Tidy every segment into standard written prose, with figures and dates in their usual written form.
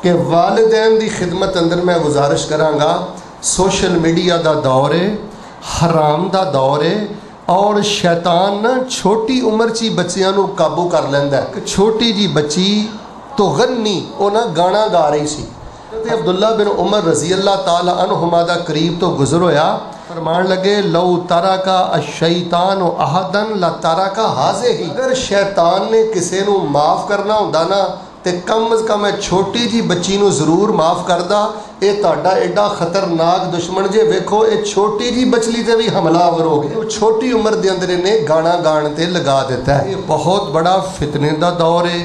कि वालिदैन दी खिदमत अंदर मैं गुजारिश करांगा। सोशल मीडिया दा दौर है, हराम दा दौर है और शैतान ना छोटी उम्र च ही बच्चियां नू काबू कर लैंदा है। एक छोटी जी बच्ची तो गन्नी वो ना गाना गा रही सी ते अब्दुल्ला बिन उमर रजी अल्लाह ताला अन्हुमा दा करीब तो गुजर होया। फरमान लगे लौ तारा का शैतान अहदन ला तारा का हाजे ही। अगर शैतान ने किसी नू माफ़ करना हुंदा ना तो कम अज़ कम छोटी जी बच्ची नू जरूर माफ़ करदा। ये तुहाडा एडा खतरनाक दुश्मन जे वेखो ये छोटी जी बचली ते भी हमलावर हो गए। छोटी उम्र के अंदर इन्हें गाना गाने ते लगा देता है। ये बहुत बड़ा फितने का दौर है,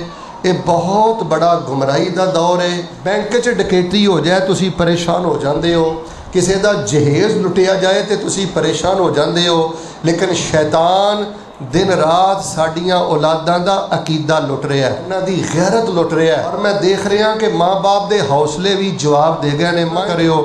ये बहुत बड़ा गुमराही का दौर है। बैंक च डकैती हो जाए तुसी परेशान हो जाते हो, किसी का जहेज लुटिया जाए तो तुसी परेशान हो जाते हो। लेकिन शैतान दिन रात साड़ियाँ औलादां दा अकीदा लुट रहा है, इन्हां दी गैरत लुट रहा है। और मैं देख रहा कि माँ बाप के हौसले भी जवाब दे गए ने। माँ करो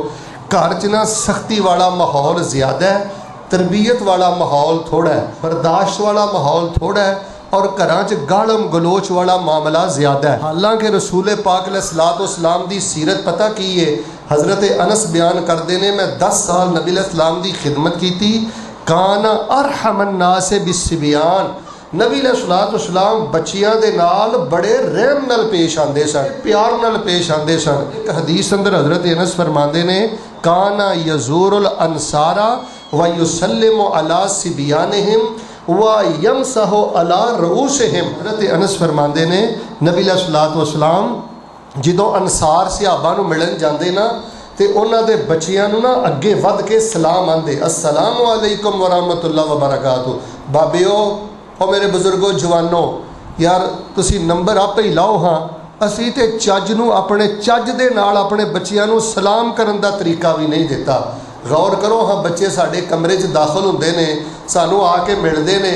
घर च ना सख्ती वाला माहौल ज़्यादा है, तरबियत वाला माहौल थोड़ा है, बर्दाश्त वाला माहौल थोड़ा है और घरां च गालम गलोच वाला मामला ज़्यादा है। हालांकि रसूल पाक अलैहिस्सलाम दी सीरत पता की है। हज़रत अनस बयान करते हैं मैं 10 साल नबी अलैहिस्सलाम दी खिदमत की थी। काना अरहमन नास बिस्सिबियान, नबी अलैहिस्सलाम बच्चियां दे नाल बड़े रहम नाल पेश आते सन, प्यार नाल पेश आते सन। एक हदीस अंदर हज़रत अनस फरमाते ने काना यज़ूरुल अंसारा व युसल्लिमु अला सिबियानिहिम व यमसहु अला रूसिहिम। हज़रत अनस फरमाते ने नबी अलैहिस्सलाम जो अंसार सहाबा नूं मिलन जाते ना तो उन्होंने बच्चियां ना अगे वध के सलाम आंदे, अस्सलामु अलैकुम व रहमतुल्लाह व बरकातुहू। बाबिओ और मेरे बुजुर्गो जवानों, यार तुसी नंबर आप ही लाओ। हाँ असी तो चज नूं अपने चज दे नाल अपने बच्चियां नूं सलाम करन दा तरीका भी नहीं दिता। गौर करो, हाँ बच्चे साडे कमरे च दाखिल हुंदे ने, सानू आके मिलते ने,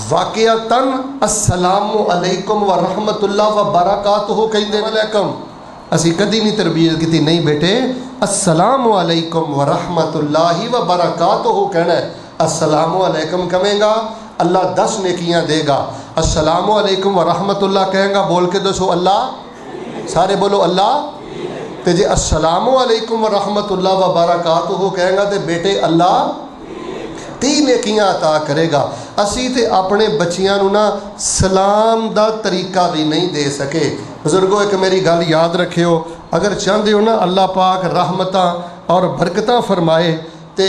वाक़िअतन अस्सलामु अलैकुम व रहमतुल्लाह व बरकातुहू कहंदे अलैकुम। असी कदी नहीं तरबियत की, नहीं बेटे अस्सलामु अलैकुम व रहमतुल्लाहि व बरकातुहू कहना है। अस्सलामु अलैकुम कहेगा अल्लाह 10 नेकियां देगा। अस्सलामु अलैकुम व रहमतुल्लाह कहेगा, बोल के दसो अल्लाह, सारे बोलो अल्लाह। तो जे अस्सलामु अलैकुम व रहमतुल्लाह व बरकातुहू कहेगा तो बेटे अल्लाह 3 नेकियां अता करेगा। असी तो अपने बच्चियां नूं ना सलाम दा तरीका भी नहीं दे सके। बुजुर्गो एक मेरी गल याद रखियो, अगर चाहते हो ना अल्लाह पाक रहमतां और बरकतां फरमाए तो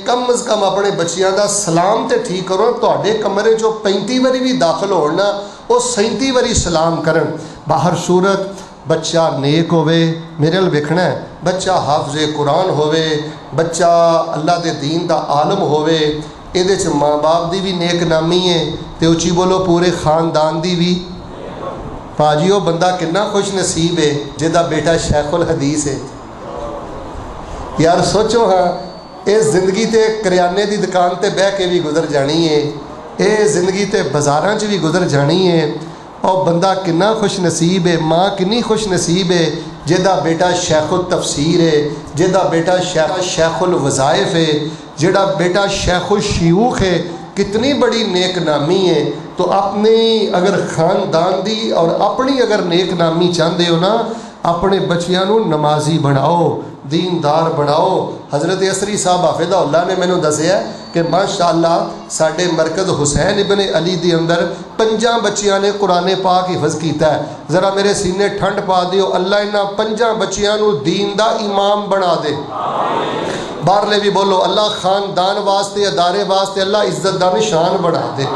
कम अज़ कम अपने बच्चियां दा सलाम तो ठीक करो। तुहाडे कमरे चो 35 वारी भी दाखिल होण ना वो 37 वारी सलाम करन। बाहर सूरत बच्चा नेक होवे, मेरे अल वेखना है, बच्चा हाफिज़े कुरान होवे, बच्चा अल्लाह दे दीन दा आलम होवे, इहदे च माँ बाप दी भी नेक नामी है तो उची बोलो पूरे खानदान दी भी। भाजी वो बंदा कितना खुश नसीब है जिहदा बेटा शेखुल हदीस है। यार सोचो, हाँ ये जिंदगी तो करियाने की दुकान पर बह के भी गुजर जानी है, ये जिंदगी तो बाज़ारां च भी गुजर जानी है। और बंदा कितना खुश नसीब है, माँ कितनी खुश नसीब है जिहदा बेटा शेखुल तफसीर है, जिहदा बेटा शेखुल वज़ाइफ है, जिहदा बेटा शेखुल शियूख है। कितनी बड़ी नेक नामी है। तो अपनी अगर ख़ानदान दी और अपनी अगर नेक नामी चाहते हो ना, अपने बच्चियां नूं नमाजी बनाओ, दीनदार बनाओ। हज़रत असरी साहब हाफिज़हुल्लाह ने मैनू दसिया कि माशाअल्लाह साडे मरकज़ हुसैन इबन अली दी अंदर 5 बच्चियां ने कुरान पाक हिफज किया है। ज़रा मेरे सीने ठंड पा दियो, अल्लाह इन्हां 5 बच्चियां नूं दीन दा इमाम बना दे। बाहरले भी बोलो अल्लाह खानदान वास्ते अदारे वास्ते अल्लाह इज्जत दा निशान बना दे।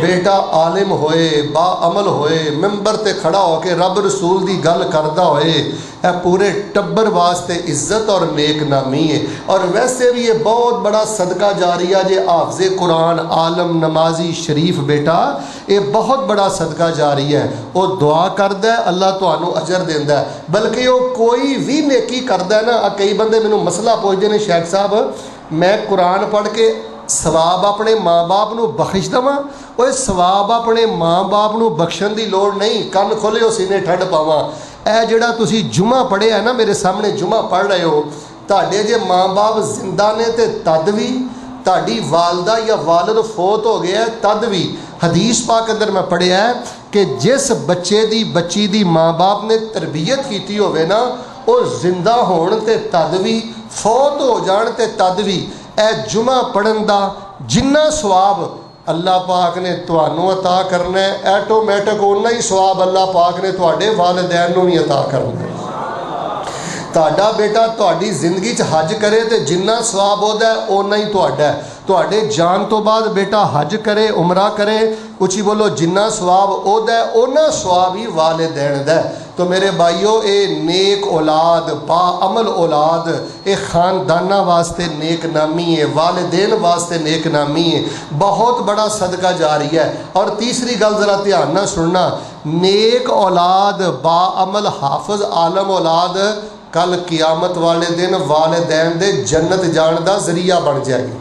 बेटा आलिम होए, बाअमल होए, मिंबर ते खड़ा होके रब रसूल दी गल करदा होए, यह पूरे टब्बर वास्ते इज्जत और नेक नामी है। और वैसे भी ये बहुत बड़ा सदका जारिया जे हाफिज़े कुरान आलम नमाजी शरीफ बेटा, ये बहुत बड़ा सदका जारिया है। वो दुआ करदा है अल्लाह तुहानू अजर देंदा है, बल्कि वो कोई भी नेकी करदा है ना। कई बंदे मैनू मसला पूछते हैं, शेख साहब मैं कुरान पढ़ के सवाब अपने माँ बाप नू बख्श देवां? वो सवाब अपने माँ बाप नू बख्शण की लोड़ नहीं, कन खोलियो सीने ठंड पावां। यह जिहड़ा तुसी जुमा पढ़िया है ना, मेरे सामने जुमा पढ़ रहे हो, तुहाडे जे माँ बाप जिंदा ने तो तद भी, तुहाडी वालदा या वालिद फोत हो गया तद भी। हदीस पाक अंदर मैं पढ़िया है कि जिस बच्चे दी बच्ची दी माँ बाप ने तरबियत की होवे ना, वो जिंदा होण ते तद भी, फौत हो जाण ते तद भी ए जुमा पढ़न दा जिन्ना सवाब अल्लाह पाक ने तुहानू अता करना है, ऐटोमैटिक उन्ना ही सवाब अल्लाह पाक ने तुहाडे वालिदैन नू भी अता करना है। तुहाडा बेटा तुहाडी जिंदगी च हज करे तो जिन्ना सवाब ओहदा है उन्ना ही तुहाडा है। तुहाडे जान तो बाद बेटा हज करे, उमरा करे, उची बोलो, जिन्ना सवाब ओहदा है उन्ना सवाब ही वालिदैन दा है। तो मेरे भाईओ, ये नेक औलाद, बाअमल औलाद, ये खानदाना वास्ते नेक नामी है, वालिदैन वास्ते नेक नामी है, बहुत बड़ा सदका जारी है। और तीसरी गल जरा ध्यान ना सुनना, नेक औलाद, बाअमल हाफिज आलम औलाद कल कियामत वाले दिन वालिदैन दे जन्नत जाण दा जरिया बन जाएगी,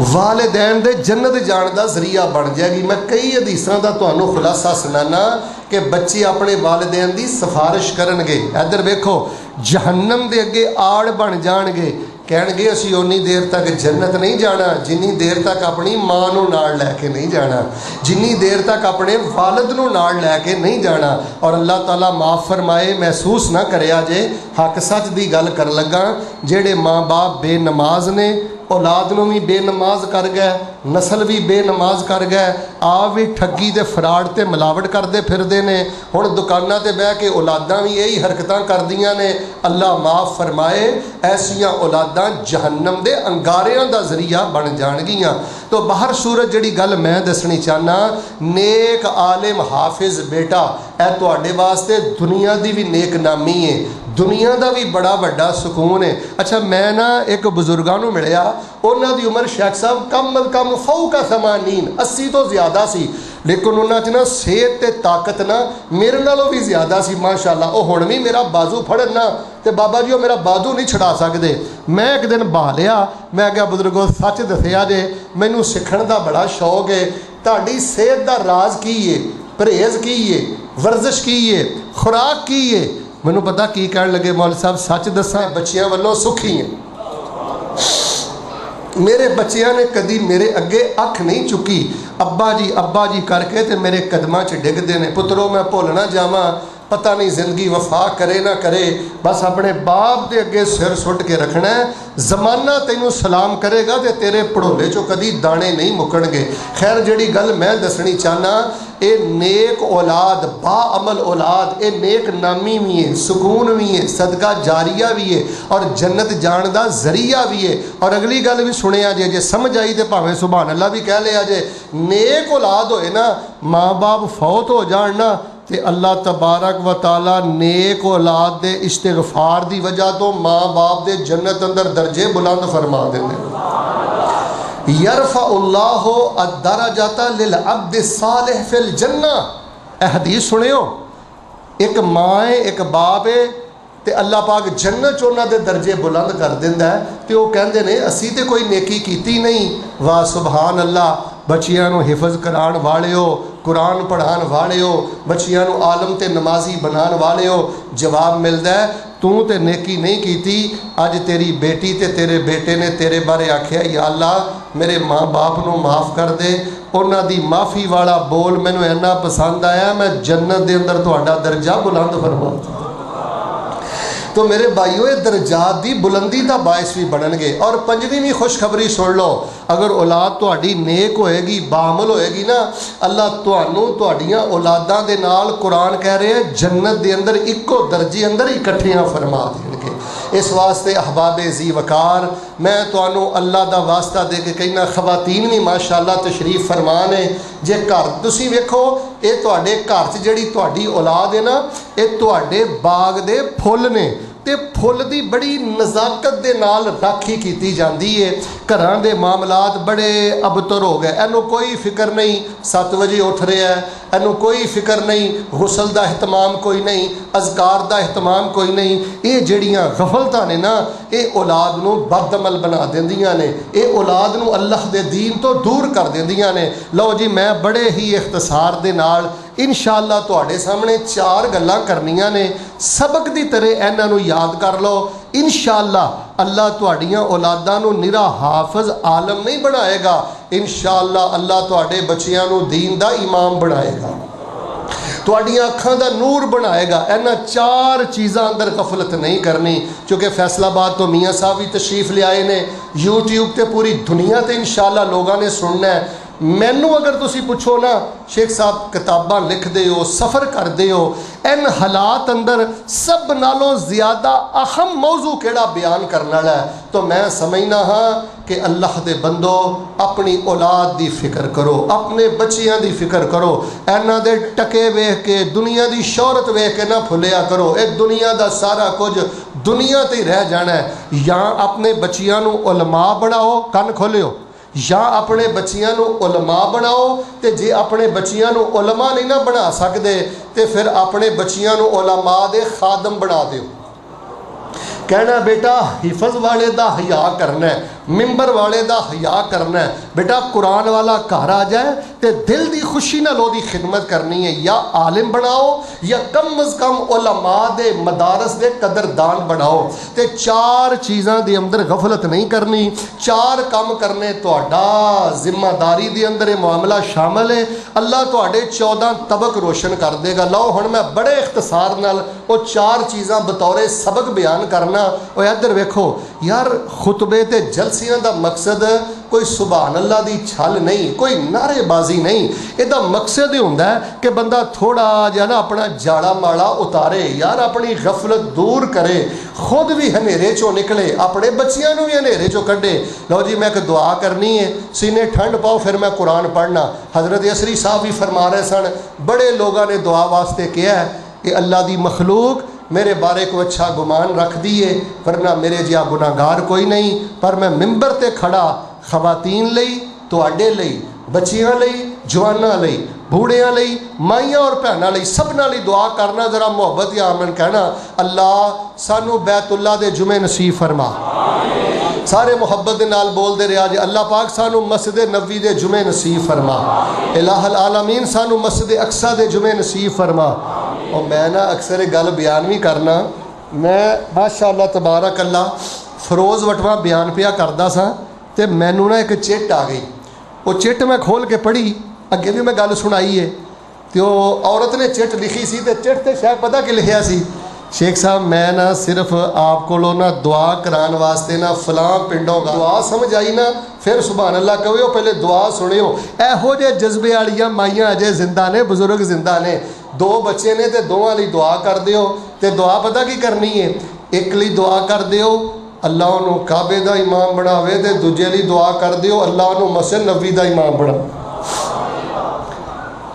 वालिदैन दे जन्नत जाण दा जरिया बन जाएगी। मैं कई हदीसां दा तुहानू खुलासा सुनाना कि बच्चे अपने वालिदैन दी सिफारिश करनगे। इधर वेखो, जहन्नम दे अगे आड़ बन जाणगे, कहणगे असीं उन्नी देर तक जन्नत नहीं जाना जिन्नी देर तक अपनी माँ नूं नाल लैके नहीं जाना, जिन्नी देर तक अपने वालिद नूं नाल लैके नहीं जाना। और अल्लाह ताला माफ़ फरमाए, महसूस ना करिया जे हक सच दी गल कर लगा, जेड़े माँ बाप बेनमाज ने औलाद नूं भी बेनमाज कर गए, नस्ल भी बेनमाज कर गए, आप भी ठगी ते फराड ते मिलावट करते फिरते ने, हुण दुकानां ते बह के औलादां भी यही हरकतां करदियां ने। अल्लाह माफ़ फरमाए, ऐसियां औलादां जहन्नम दे अंगारियां दा जरिया बन जाणगियां। तो बाहर सूरत जिहड़ी गल मैं दसनी चाहना, नेक आलिम हाफिज बेटा ऐ तुहाडे वास्ते दुनिया दी भी नेक नामी है, दुनिया का भी बड़ा बड़ा सुकून है। अच्छा, मैं ना एक बजुर्गों को मिलया, उन्हों की उम्र शेख साहब कम अज कम फऊ का समानीन 80 तो ज़्यादा सी, लेकिन उन्होंने ना सेहत ते ताकत ना मेरे नालों भी ज़्यादा सी माशाअल्लाह। वो हुण भी मेरा बाजू फड़न ना तो बाबा जी वो मेरा बाजू नहीं छड़ा सकते। मैं एक दिन बहा लिया, मैं क्या बुजुर्गो सच दसिया जे मैनू सीखण का बड़ा शौक है, तुहाडी सेहत का राज की है, परहेज़ की है, वर्जिश की है, खुराक की है। मैनू पता की कह लगे, मौल साहब सच दसा बच्चियां वालों सुखी है, मेरे बच्चियां ने कदी मेरे अगे अख नहीं चुकी, अब्बा जी करके ते मेरे कदमां च डिगदे ने। पुत्रो मैं भुल ना जावां, पता नहीं जिंदगी वफा करे ना करे, बस अपने बाप के अगे सिर सुट के रखना है, जमाना तेनू सलाम करेगा तो तेरे पड़ोले चो कदी दाने नहीं मुकणगे। खैर, जिहड़ी गल मैं दसनी चाहना, ये नेक औलाद, बाअमल औलाद, ये नेक नामी भी है, सुकून भी है, सदका जारिया भी है और जन्नत जाण दा जरिया भी है। और अगली गल भी सुनिया जे समझ आई तो भावें सुभान अल्लाह भी कह लिया जे, नेक औलाद होए ना, माँ बाप फौत हो जाण ना, ते अल्लाह तबारक व ताला नेक औलाद दे इस्तिगफार दी वजह तो माँ बाप दे जन्नत अंदर दर्जे बुलंद फरमा देंगे। यरफ़उल्लाहु अद-दरजाता लिल अब्द सालिह फिल जन्ना। ए हदीस सुनियो, एक माँ है एक बाप है ते अल्लाह पाक जन्नत उन्हां दे दर्जे बुलंद कर दिंदा है। ते वो कहंदे ने असी ते कोई नेकी कीती नहीं, वाह सुभान अल्लाह, बच्चियां नूं हिफज कराण वाले हो, कुरान पढ़ाण वाले हो, बच्चियां नूं आलम ते नमाजी बनाण वाले हो। जवाब मिलता है, तू तो नेकी नहीं कीती, अज तेरी बेटी ते तेरे बेटे ने तेरे बारे आख्या, या अल्लाह मेरे माँ बाप नूं माफ़ कर दे, उन्हां दी माफ़ी वाला बोल मैनूं इन्ना पसंद आया, मैं जन्नत दे अंदर तुहाडा दर्जा बुलंद फरमा। तो मेरे भाईओ, ये दर्जात की बुलंदी का बायस भी बननगे। और पंजवीं भी खुशखबरी सुन लो, अगर औलाद तुहाडी नेक होएगी, बामल होएगी ना, अल्लाह तुहानू तुहाडियां औलादां दे नाल कुरान कह रहे हैं जन्नत दे अंदर इक्को दर्जे अंदर इकट्ठियां फरमा देंगे। इस वास्ते अहबाबे जी वकार, मैं तुहानू अल्लाह दा वास्ता दे के कहना, खवातीन भी माशाअल्लाह तशरीफ फरमान है। जे घर तुसीं वेखो, ये तुहाडे घर च जिहड़ी तुहाडी औलाद है ना, ये तुहाडे बाग दे फुੱਲ ने, ते फुੱਲ दी बड़ी नज़ाकत दे नाल राखी की जाती है। घरां दे मामलात बड़े अबतर हो गए, इनू कोई फिक्र नहीं 7 बजे उठ रहा है, इनू कोई फिक्र नहीं, गुसल का एहतमाम कोई नहीं, अज़कार का एहतमाम कोई नहीं। ये जड़ियाँ गफलतां ने ना, ये औलाद नू बदअमल बना देंदियां ने, ये औलाद नू अल्लाह दे दीन तो दूर कर देंदियां ने। लो जी, मैं बड़े ही इख्तसार दे नाल इंशाअल्लाह तुहाडे सामने 4 गल्लां करनियां ने, सबक दी तरह इन्हां नूं याद कर लो। इंशाअल्लाह अल्लाह तुहाड़ियां औलादां नूं निरा हाफिज आलम नहीं बनाएगा, इंशाअल्लाह अल्लाह तुहाडे बच्चियां नूं दीन दा इमाम बनाएगा, तुहाड़ियां अखां दा नूर बनाएगा। इन्हां 4 चीज़ां अंदर गफलत नहीं करनी, क्योंकि फैसलाबाद तो मियाँ साहब भी तशरीफ ले आए ने, यूट्यूब ते पूरी दुनिया ते इंशाअल्लाह लोगों ने सुनना है। मैनू अगर तुसी पुछो ना, शेख साहब किताबां लिखते हो, सफ़र करते हो, इन हालात अंदर सब नालों ज़्यादा अहम मौजू केड़ा बयान करने वाला है, तो मैं समझना हाँ कि अल्लाह दे बंदो अपनी औलाद दी फिक्र करो, अपने बच्चियां दी फिक्र करो। इन्हां दे टके वेख के, दुनिया दी शोहरत वेख के ना भुलिया करो। ये दुनिया दा सारा कुछ दुनिया ते ही रह जाना है। या अपने बच्चियां नूं उलमा बनाओ, कन खोलियो, या अपने बच्चियां नूं उलमा बनाओ। तो जे अपने बच्चियां नूं उलमा नहीं ना बना सकते, तो फिर अपने बच्चियां नूं उलमा दे खादम बना दो। कहना बेटा हिफज वाले दा हया करना है, मिंबर वाले दा हया करना है। बेटा कुरान वाला घर आ जाए तो दिल की खुशी नाल ओदी खिदमत करनी है। या आलिम बनाओ या कम अज़ कम उलमा दे मदारस दे कदरदान बनाओ। तो 4 चीज़ां दे अंदर गफलत नहीं करनी, 4 काम करने तुहाडा जिम्मेदारी दे अंदर ये मामला शामिल है। अल्लाह तुहाडे 14 तबक रोशन कर देगा। लो हुण मैं बड़े इख्तिसार नाल वो 4 चीज़ां बतौरे सबक बयान करना। और इधर वेखो यार, खुतबे ते जलसियां दा मकसद कोई सुभान अल्लाह दी छल नहीं, कोई नारेबाजी नहीं। इहदा मकसद ये हुंदा है कि बंदा थोड़ा जिहा ना अपना जाड़ा माड़ा उतारे, यार अपनी गफलत दूर करे, खुद भी हनेरे चों निकले, अपने बच्चियां नूं भी हनेरे चों कढे। लो जी मैं एक दुआ करनी है, सीने ठंड पाओ, फिर मैं कुरान पढ़ना। हज़रत यसरी साहब भी फरमा रहे सन, बड़े लोगों ने दुआ वास्ते कहा है कि अल्लाह दी मखलूक मेरे बारे को अच्छा गुमान रख दिए, वरना मेरे जिहा गुनाहगार कोई नहीं। पर मैं मिंबर ते खड़ा खवातीन लई, तुहाडे लई, बच्चियां लई, जवानां लई, बूढ़ियां लई, माइयां और भैनां लई, सबना लई दुआ करना। जरा मुहब्बत या आमन कहना, अल्लाह सानू बैतुल्ला दे जुमे नसीब फरमा। सारे मुहब्बत दे नाल बोलते रहा जी, अल्लाह पाक सानू मस्जिद नबी दे जुमे नसीब फरमा। इलाहुल आलमीन सानू मस्जिद अक्सा दे जुमे नसीब फरमा। और मैं ना अक्सर एक गल बयान भी करना, मैं माशाअल्लाह तबारक अल्लाह फरोज़ वटवा बयान पिया करदा सा, तो मैनू ना एक चिट आ गई। वो चिट मैं खोल के पढ़ी, अगे भी मैं गल सुनाई है। तो औरत ने चिट लिखी सी, तो चिट ते शायद पता कि लिखिया सी, शेख साहब मैं ना सिर्फ आप कोलों ना दुआ करान वास्ते ना फलां पिंडों का दुआ समझ आई ना, फिर सुभान अल्लाह कहो, पहले दुआ सुनियो। एहो जे जज्बे वालियां माइयां अजे जिंदा ने, बुजुर्ग जिंदा ने, 2 बच्चे ने, तो दोवां लई दुआ कर दिओ। तो दुआ पता की करनी है, एक लई दुआ कर दिओ अल्लाह उन्होंने काबे का इमाम बनावे, तो दूजे लई दुआ कर दिओ अल्लाह उन्होंने मस्जिद नबी का इमाम बना।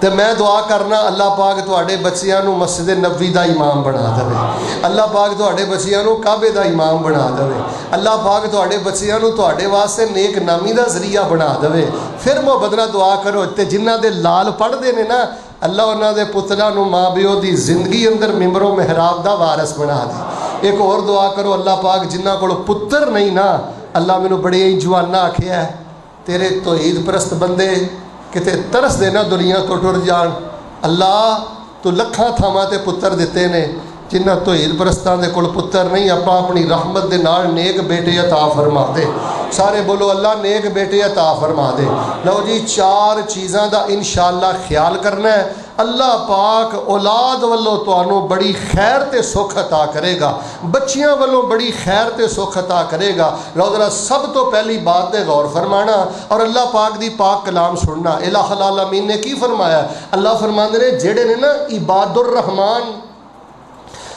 तो मैं दुआ करना अल्लाह पाक तुहाडे बच्चियां नूं मस्जिद नबी का इमाम बना देवे, अल्लाह पाक तुहाडे बच्चियां नूं काबे का इमाम बना देवे, अल्लाह पाक तुहाडे बच्चियां नूं तुहाडे वास्ते नेक नामी का जरिया बना देवे। फिर मुहब्बत नाल दुआ करो, तो जिन्हां दे लाल पढ़ते हैं ना, अल्लाह उन्हां दे पुत्रां नूं माँ प्यो की जिंदगी अंदर मिंबरो मेहराब का वारस बना दे। एक और दुआ करो, अल्लाह पाक जिन्हां कोल पुत्र नहीं ना, अल्लाह मैनू बड़े ही जवाना आखिया है, तेरे तौहीद परस्त बंदे किते तरस देना दुनिया तो टुर जान। अल्लाह तो लखां थावां ते पुत्र दिते ने, जिन्हां तौहीद परस्तां दे कोल पुत्र नहीं, अपना अपनी रहमत दे नाल नेक बेटे अता फरमा दे। सारे बोलो अल्लाह नेक बेटे अता फरमा दे। लो जी 4 चीज़ां दा इंशाअल्लाह ख्याल करना है। अल्लाह पाक औलाद वालों तुहानू बड़ी खैर ते सुख अता करेगा, बच्चियां वालों बड़ी खैर ते सुख अता करेगा। लो जरा सब तो पहली बात ते गौर फरमाना और अल्लाह पाक दी पाक कलाम सुनना। इलाहुल आलमीन ने की फरमाया? अल्लाह फरमांदे ने जेड़े ने ना इबादुर रहमान,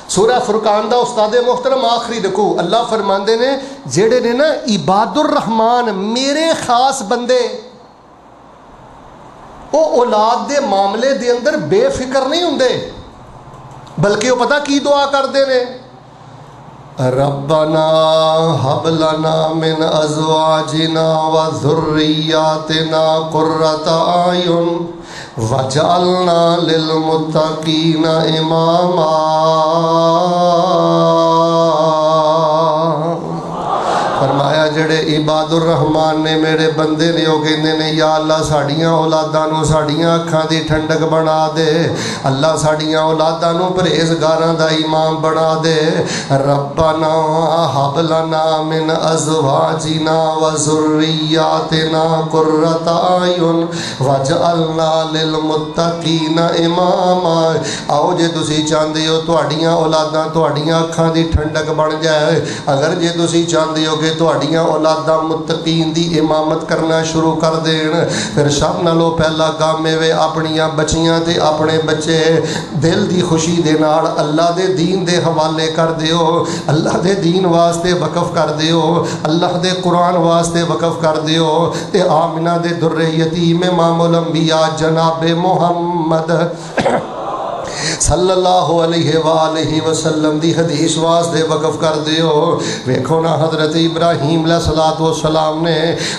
सूरह फुरकान दा उस्ताद मोहतरम आखिरी देखो, अल्लाह फरमांदे ने जेड़े ने ना इबादुर रहमान मेरे खास बंदे, वो औलाद दे मामले दे अंदर बेफिक्र नहीं हुंदे, बल्कि वो पता की दुआ करते ने, रब्बना हब लना मिन अज़वाजिना व ज़ुर्रिय्यातिना कुर्रता आयुन वजअलना लिल मुत्तकीना इमामा। फरमाया जेड़े इबादुर रहमान ने मेरे बंदे ने वो कहते ने या अल्लाह साड़ियाँ औलादां नूं साड़ियाँ अखां दी ठंडक बना दे, अल्लाह साड़ियाँ औलादां नूं परहेज़गारां दा इमाम बना दे। रब्बना हब लना मिन अज़वाजिना व ज़ुर्रिय्यातिना कुर्रता अयुन वजअलना लिल मुत्तकीना इमामा। आओ जे तुसी चाहते हो तुहाड़ियां औलादां तुहाड़ियां अखां दी ठंडक बन जाए, अगर जे तुसी चाहते हो कि तुहाड़ियां औलादां मुत्तकीन दी इमामत करना शुरू कर देन, फिर सब नालों पहला काम है अपनियां बच्चियां ते अपने बच्चे दिल दी खुशी दे नाल अल्लाह दे दीन दे हवाले कर दियो, अल्लाह दे दीन वास्ते वक़फ कर दियो, अल्लाह दे कुरान वास्ते वक़फ कर दियो। ते आमिना दे दुर्रे यतीम इमामुल अंबिया जनाब मोहम्मद सल्लल्लाहु अलैहि वसल्लम दी हदीस वास्ते वक़फ कर दियो। वेखो ना हज़रत इब्राहीम अलैहिस्सलाम ने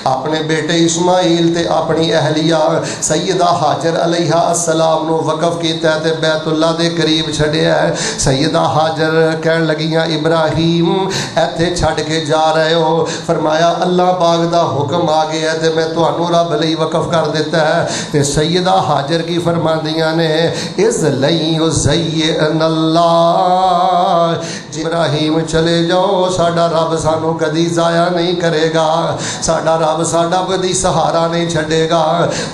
अपने बेटे इस्माइल ते अपनी अहलिया सैयदा हाजर अलैहिस्सलाम नु वक़फ कीता ते बैतुल्ला दे करीब छड्या। सैयदा हाजर कहन लगियां इब्राहीम इत्थे छड्ड के जा रहे हो? फरमाया अल्लाह पाक दा हुक्म आ गया ते मैं तुहानू रब लई वक़फ कर दिता है। ते सैयदा हाजर की फरमांदियां ने इस लई इब्राहीम चले जाओ, साडा रब सानू कदी जाया नहीं करेगा, साडा रब साडा कदी सहारा नहीं छड़ेगा।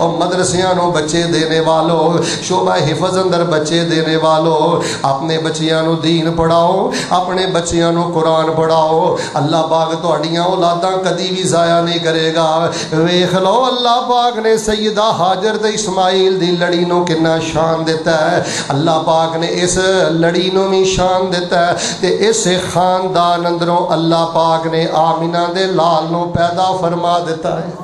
और मदरसियां नू बच्चे देने वालों, शोभा हिफज अंदर बच्चे देने वालों, अपने बच्चियां नू दीन पढ़ाओ, अपने बच्चियां नू कुरान पढ़ाओ। अल्लाह पाक तुहाड़ियां औलादां कदी भी जाया नहीं करेगा। वेख लो अल्लाह पाक ने सैयदा हाजर ते इस्माइल दी लड़ी नू किन्ना शान दिता है। अल्लाह पाक ने इस लड़ी नू भी शान दिता है ते इस खानदान अंदरों अल्लाह पाक ने आमिना दे लाल नू पैदा फरमा दिता है।